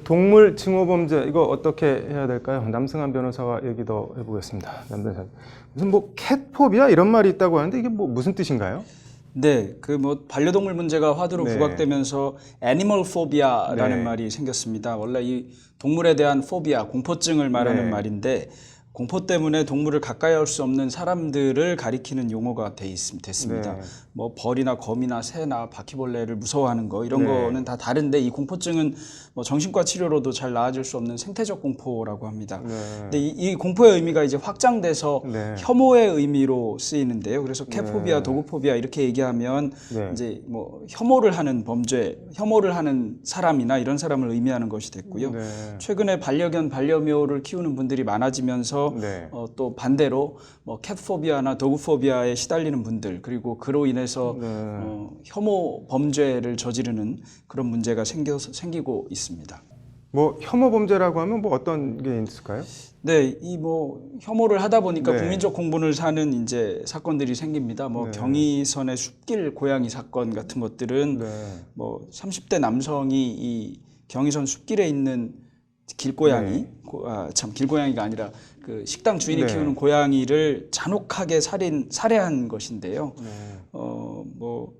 동물 징후 범죄 이거 어떻게 해야 될까요? 남승환 변호사와 얘기도 해보겠습니다. 남변호사님. 무슨 뭐 캣포비아 이런 말이 있다고 하는데 이게 뭐 무슨 뜻인가요? 네, 그 뭐 반려동물 문제가 화두로 네. 부각되면서 애니멀 포비아라는 네. 말이 생겼습니다. 원래 이 동물에 대한 포비아, 공포증을 말하는 네. 말인데 공포 때문에 동물을 가까이 할 수 없는 사람들을 가리키는 용어가 됐습니다. 네. 뭐 벌이나 거미나 새나 바퀴벌레를 무서워하는 거 이런 네. 거는 다 다른데 이 공포증은 뭐 정신과 치료로도 잘 나아질 수 없는 생태적 공포라고 합니다. 네. 근데 이 공포의 의미가 이제 확장돼서 네. 혐오의 의미로 쓰이는데요. 그래서 캣포비아, 네. 도그포비아 이렇게 얘기하면 네. 이제 뭐 혐오를 하는 범죄, 혐오를 하는 사람이나 이런 사람을 의미하는 것이 됐고요. 네. 최근에 반려견, 반려묘를 키우는 분들이 많아지면서 네. 또 반대로 뭐 캣포비아나 도그포비아에 시달리는 분들 그리고 그로 인해서 네. 혐오 범죄를 저지르는 그런 문제가 생기고 있습니다. 뭐 혐오 범죄라고 하면 뭐 어떤 게 있을까요? 네, 이 뭐 혐오를 하다 보니까 네. 국민적 공분을 사는 이제 사건들이 생깁니다. 뭐 네. 경의선의 숲길 고양이 사건 같은 것들은 네. 뭐 30대 남성이 이 경의선 숲길에 있는 길고양이, 네. 참 길고양이가 아니라 그 식당 주인이 네. 키우는 고양이를 잔혹하게 살해한 것인데요. 네. 뭐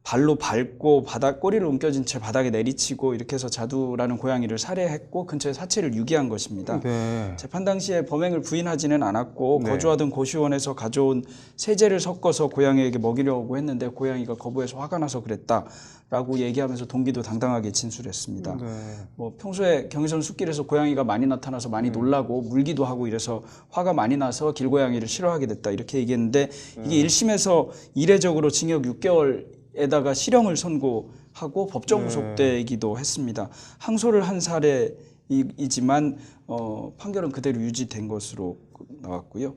발로 밟고 꼬리를 움켜쥔 채 바닥에 내리치고 이렇게 해서 자두라는 고양이를 살해했고 근처에 사체를 유기한 것입니다. 네. 재판 당시에 범행을 부인하지는 않았고 네. 거주하던 고시원에서 가져온 세제를 섞어서 고양이에게 먹이려고 했는데 고양이가 거부해서 화가 나서 그랬다라고 얘기하면서 동기도 당당하게 진술했습니다. 네. 뭐 평소에 경의선 숲길에서 고양이가 많이 나타나서 많이 놀라고 물기도 하고 이래서 화가 많이 나서 길고양이를 싫어하게 됐다 이렇게 얘기했는데 이게 1심에서 이례적으로 징역 6개월에다가 실형을 선고하고 법정 구속되기도 했습니다. 항소를 한 사례이지만 판결은 그대로 유지된 것으로 나왔고요.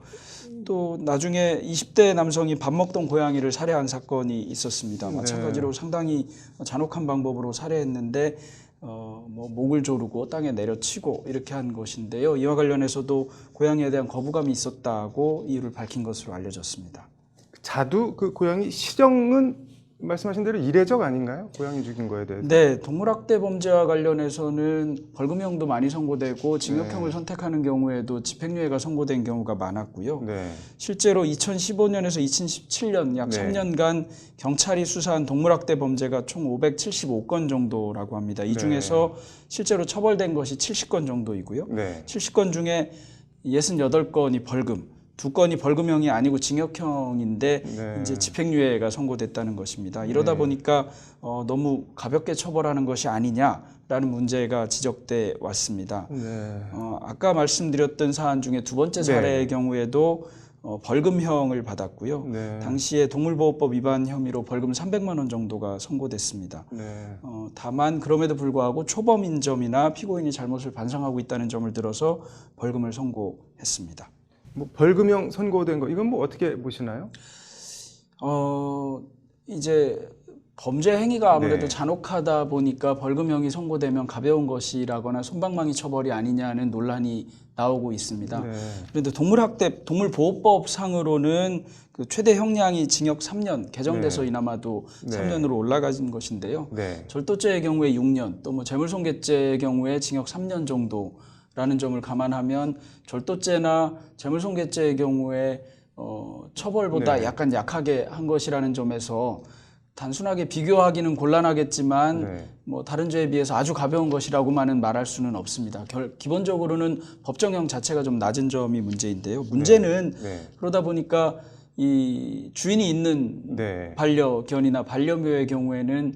또 나중에 20대 남성이 밥 먹던 고양이를 살해한 사건이 있었습니다. 마찬가지로 상당히 잔혹한 방법으로 살해했는데 뭐 목을 조르고 땅에 내려치고 이렇게 한 것인데요. 이와 관련해서도 고양이에 대한 거부감이 있었다고 이유를 밝힌 것으로 알려졌습니다. 자두 그 고양이 실형은 말씀하신 대로 이례적 아닌가요? 고양이 죽인 거에 대해서. 네, 동물학대 범죄와 관련해서는 벌금형도 많이 선고되고 징역형을 선택하는 경우에도 집행유예가 선고된 경우가 많았고요. 네. 실제로 2015년에서 2017년 약 네. 3년간 경찰이 수사한 동물학대 범죄가 총 575건 정도라고 합니다. 이 중에서 실제로 처벌된 것이 70건 정도이고요. 네. 70건 중에 68건이 벌금, 2건이 벌금형이 아니고 징역형인데 네. 이제 집행유예가 선고됐다는 것입니다. 이러다 보니까 너무 가볍게 처벌하는 것이 아니냐라는 문제가 지적돼 왔습니다. 네. 아까 말씀드렸던 사안 중에 두 번째 사례의 네. 경우에도 벌금형을 받았고요. 네. 당시에 동물보호법 위반 혐의로 벌금 300만 원 정도가 선고됐습니다. 네. 다만 그럼에도 불구하고 초범인 점이나 피고인이 잘못을 반성하고 있다는 점을 들어서 벌금을 선고했습니다. 뭐 벌금형 선고된 거 이건 뭐 어떻게 보시나요? 이제 범죄 행위가 아무래도 네. 잔혹하다 보니까 벌금형이 선고되면 가벼운 것이라거나 솜방망이 처벌이 아니냐는 논란이 나오고 있습니다. 네. 그런데 동물보호법 상으로는 그 최대 형량이 징역 3년 개정돼서 네. 이나마도 네. 3년으로 올라가진 것인데요. 네. 절도죄의 경우에 6년, 또 뭐 재물손괴죄의 경우에 징역 3년 정도라는 점을 감안하면 절도죄나 재물손괴죄의 경우에 처벌보다 네. 약간 약하게 한 것이라는 점에서 단순하게 비교하기는 곤란하겠지만 네. 뭐 다른 죄에 비해서 아주 가벼운 것이라고만은 말할 수는 없습니다. 기본적으로는 법정형 자체가 좀 낮은 점이 문제인데요. 문제는 네. 그러다 보니까 이 주인이 있는 네. 반려견이나 반려묘의 경우에는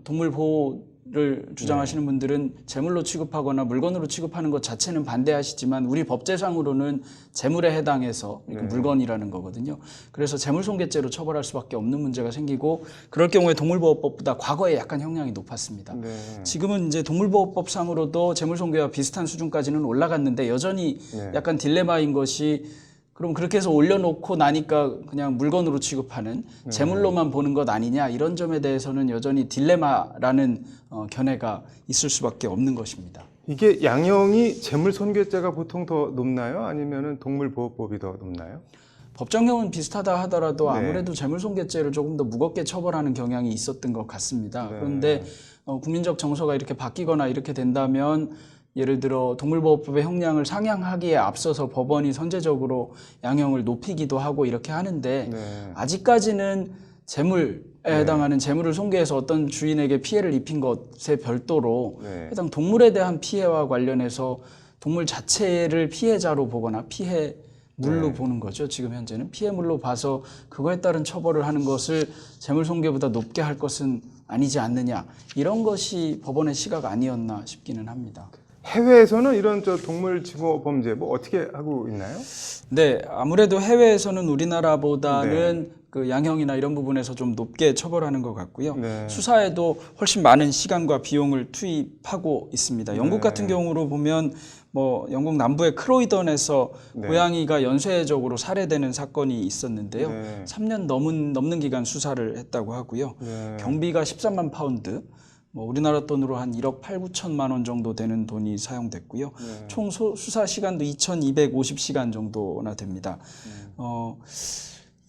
동물 보호를 주장하시는 분들은 재물로 취급하거나 물건으로 취급하는 것 자체는 반대하시지만 우리 법제상으로는 재물에 해당해서 물건이라는 거거든요. 그래서 재물손괴죄로 처벌할 수밖에 없는 문제가 생기고 그럴 경우에 동물보호법보다 과거에 약간 형량이 높았습니다. 네. 지금은 이제 동물보호법상으로도 재물손괴와 비슷한 수준까지는 올라갔는데 여전히 네. 약간 딜레마인 것이 그럼 그렇게 해서 올려놓고 나니까 그냥 물건으로 취급하는 재물로만 보는 것 아니냐 이런 점에 대해서는 여전히 딜레마라는 견해가 있을 수밖에 없는 것입니다. 이게 양형이 재물손괴죄가 보통 더 높나요? 아니면은 동물보호법이 더 높나요? 법정형은 비슷하다 하더라도 네. 아무래도 재물손괴죄를 조금 더 무겁게 처벌하는 경향이 있었던 것 같습니다. 네. 그런데 국민적 정서가 이렇게 바뀌거나 이렇게 된다면 예를 들어 동물보호법의 형량을 상향하기에 앞서서 법원이 선제적으로 양형을 높이기도 하고 이렇게 하는데 네. 아직까지는 재물에 해당하는 재물을 손괴해서 어떤 주인에게 피해를 입힌 것에 별도로 네. 해당 동물에 대한 피해와 관련해서 동물 자체를 피해자로 보거나 피해물로 보는 거죠. 지금 현재는 피해물로 봐서 그거에 따른 처벌을 하는 것을 재물 손괴보다 높게 할 것은 아니지 않느냐, 이런 것이 법원의 시각 아니었나 싶기는 합니다. 해외에서는 이런 동물 징후 범죄 뭐 어떻게 하고 있나요? 네, 아무래도 해외에서는 우리나라보다는 그 양형이나 이런 부분에서 좀 높게 처벌하는 것 같고요. 네. 수사에도 훨씬 많은 시간과 비용을 투입하고 있습니다. 영국 같은 경우로 보면 뭐 영국 남부의 크로이던에서 고양이가 연쇄적으로 살해되는 사건이 있었는데요. 3년 넘는 기간 수사를 했다고 하고요. 경비가 13만 파운드, 뭐 우리나라 돈으로 한 1억 8,9천만 원 정도 되는 돈이 사용됐고요. 총 수사 시간도 2,250시간 정도나 됩니다.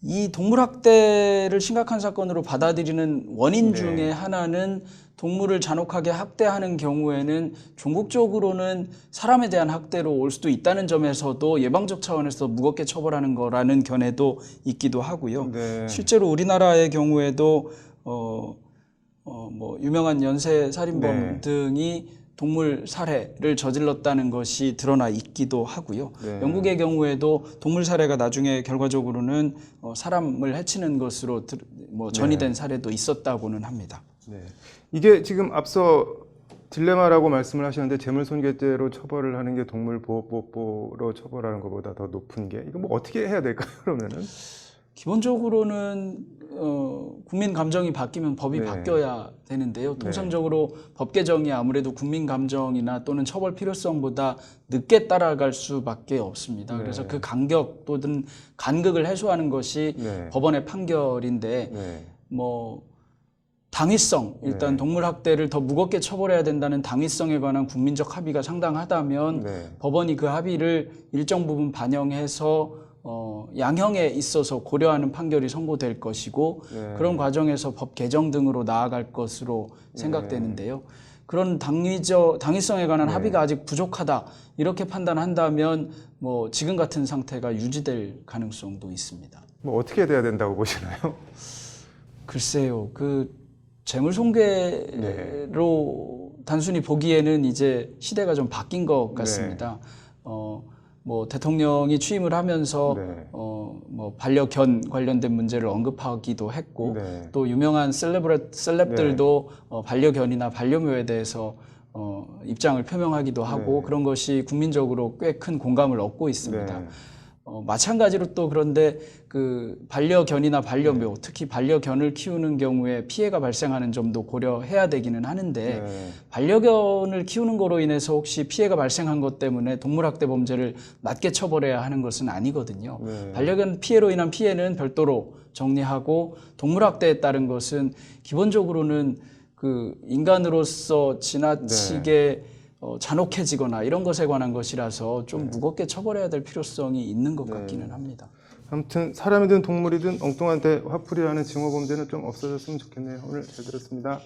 이 동물학대를 심각한 사건으로 받아들이는 원인 중에 하나는 동물을 잔혹하게 학대하는 경우에는 종국적으로는 사람에 대한 학대로 올 수도 있다는 점에서도 예방적 차원에서 무겁게 처벌하는 거라는 견해도 있기도 하고요. 실제로 우리나라의 경우에도 뭐 유명한 연쇄 살인범 등이 동물 살해를 저질렀다는 것이 드러나 있기도 하고요. 영국의 경우에도 동물 살해가 나중에 결과적으로는 사람을 해치는 것으로 뭐 전이된 사례도 있었다고는 합니다. 이게 지금 앞서 딜레마라고 말씀을 하셨는데 재물손괴죄로 처벌을 하는 게 동물보호법으로 처벌하는 것보다 더 높은 게 이거 뭐 어떻게 해야 될까요? 그러면은 기본적으로는 국민 감정이 바뀌면 법이 바뀌어야 되는데요. 통상적으로 법 개정이 아무래도 국민 감정이나 또는 처벌 필요성보다 늦게 따라갈 수밖에 없습니다. 그래서 그 간격 또는 간극을 해소하는 것이 법원의 판결인데 뭐 당위성, 일단 동물 학대를 더 무겁게 처벌해야 된다는 당위성에 관한 국민적 합의가 상당하다면 법원이 그 합의를 일정 부분 반영해서 양형에 있어서 고려하는 판결이 선고될 것이고 그런 과정에서 법 개정 등으로 나아갈 것으로 생각되는데요. 그런 당위성에 관한 합의가 아직 부족하다 이렇게 판단한다면 뭐 지금 같은 상태가 유지될 가능성도 있습니다. 뭐 어떻게 돼야 된다고 보시나요? 글쎄요, 그 재물 손괴로 단순히 보기에는 이제 시대가 좀 바뀐 것 같습니다. 뭐 대통령이 취임을 하면서 뭐 반려견 관련된 문제를 언급하기도 했고 또 유명한 셀럽들도 반려견이나 반려묘에 대해서 입장을 표명하기도 하고 그런 것이 국민적으로 꽤 큰 공감을 얻고 있습니다. 마찬가지로 또 그런데 그 반려견이나 반려묘, 특히 반려견을 키우는 경우에 피해가 발생하는 점도 고려해야 되기는 하는데 반려견을 키우는 거로 인해서 혹시 피해가 발생한 것 때문에 동물학대 범죄를 낮게 처벌해야 하는 것은 아니거든요. 반려견 피해로 인한 피해는 별도로 정리하고 동물학대에 따른 것은 기본적으로는 그 인간으로서 지나치게 잔혹해지거나 이런 것에 관한 것이라서 좀 무겁게 처벌해야 될 필요성이 있는 것 같기는 합니다. 아무튼 사람이든 동물이든 엉뚱한 데 화풀이하는 징후 범죄는 좀 없어졌으면 좋겠네요. 오늘 잘 들었습니다.